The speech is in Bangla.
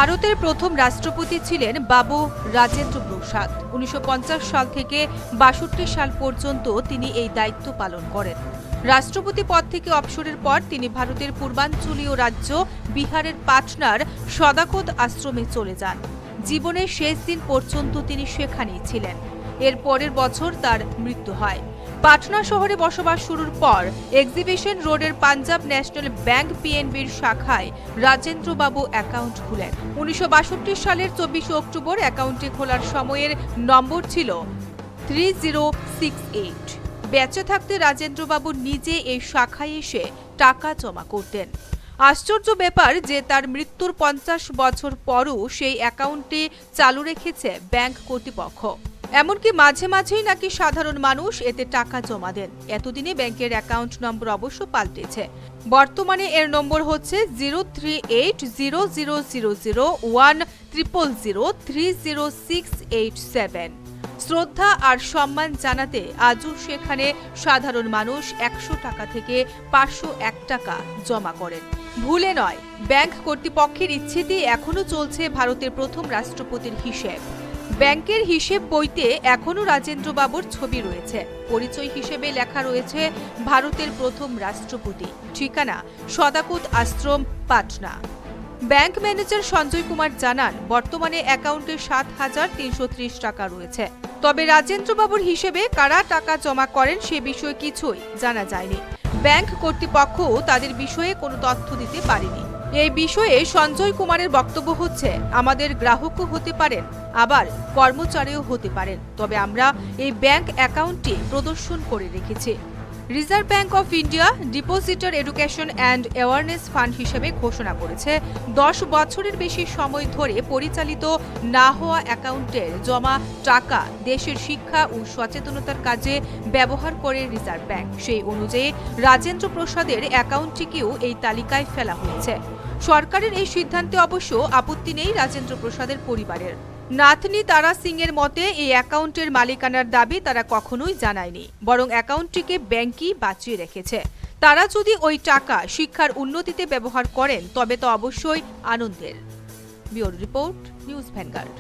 ভারতের প্রথম রাষ্ট্রপতি ছিলেন বাবু রাজেন্দ্র প্রসাদ। ১৯৫০ সাল থেকে ৬২ সাল পর্যন্ত তিনি এই দায়িত্ব পালন করেন। রাষ্ট্রপতি পদ থেকে অবসরের পর তিনি ভারতের পূর্বাঞ্চলীয় রাজ্য বিহারের পাটনার সদাকত আশ্রমে চলে যান। জীবনের শেষ দিন পর্যন্ত তিনি সেখানেই ছিলেন। এর পরের বছর তার মৃত্যু হয়। পাটনা শহরে বসবাস শুরুর পর এক্সিবিশন রোডের পাঞ্জাব ন্যাশনাল ব্যাংক পিএনবির শাখায় রাজেন্দ্র বাবু অ্যাকাউন্ট খুলেন। ১৯৬২ সালের ২৪ অক্টোবর অ্যাকাউন্টে খোলার সময়ের নম্বর ছিল 3068। বেঁচে থাকতে রাজেন্দ্র বাবু নিজে এই শাখায় এসে টাকা জমা করতেন। আশ্চর্য ব্যাপার যে তার মৃত্যুর ৫০ বছর পরও সেই অ্যাকাউন্টে চালু রেখেছে ব্যাংক কর্তৃপক্ষ। এমনকি মাঝে মাঝেই নাকি সাধারণ মানুষ এতে টাকা জমা দেন। এতদিনে ব্যাংকের অ্যাকাউন্ট নম্বর অবশ্য পাল্টেছে। বর্তমানে এর নম্বর হচ্ছে 038000100030687। শ্রদ্ধা আর সম্মান জানাতে আজও সেখানে সাধারণ মানুষ ১০০ টাকা থেকে ৫০১ টাকা জমা করেন। ভুলে নয়, ব্যাংক কর্তৃপক্ষের ইচ্ছেতেই এখনো চলছে ভারতের প্রথম রাষ্ট্রপতির হিসেব। ব্যাংকের হিসেব বইতে এখনো রাজেন্দ্র বাবুর ছবি রয়েছে। পরিচয় হিসেবে লেখা রয়েছে ভারতের প্রথম রাষ্ট্রপতি। ঠিকানা সদাকত আশ্রম, পাটনা। ব্যাংক ম্যানেজার সঞ্জয় কুমার জানান, বর্তমানে অ্যাকাউন্টে ৭,৩৩০ টাকা রয়েছে। তবে রাজেন্দ্র বাবুর হিসেবে কারা টাকা জমা করেন সে বিষয়ে কিছুই জানা যায়নি। ব্যাংক কর্তৃপক্ষ তাদের বিষয়ে কোনো তথ্য দিতে পারেনি। এই বিষয়ে সঞ্জয় কুমারের বক্তব্য হচ্ছে, আমাদের গ্রাহকও হতে পারেন, আবার কর্মচারীও হতে পারেন, তবে আমরা এই ব্যাংক অ্যাকাউন্টটি প্রদর্শন করে রেখেছি। Reserve bank of India depositor education and awareness fund হিসেবে ঘোষণা করেছে ১০ বছরের বেশি সময় ধরে পরিচালিত না হওয়া অ্যাকাউন্টের জমা টাকা দেশের শিক্ষা ও সচেতনতার কাজে ব্যবহার করে রিজার্ভ ব্যাংক। সেই অনুযায়ী রাজেন্দ্র প্রসাদের অ্যাকাউন্টটিকেও এই তালিকায় ফেলা হয়েছে। সরকারের এই সিদ্ধান্তে অবশ্য আপত্তি নেই রাজেন্দ্র প্রসাদের পরিবারের। নাতনি তারা সিং এর মতে এই অ্যাকাউন্টের মালিকানার দাবি তারা কখনোই জানায়নি, বরং অ্যাকাউন্টটিকে ব্যাংকই বাঁচিয়ে রেখেছে। তারা যদি ওই টাকা শিক্ষার উন্নতিতে ব্যবহার করেন তবে তো অবশ্যই আনন্দের। Bureau report, news vanguard.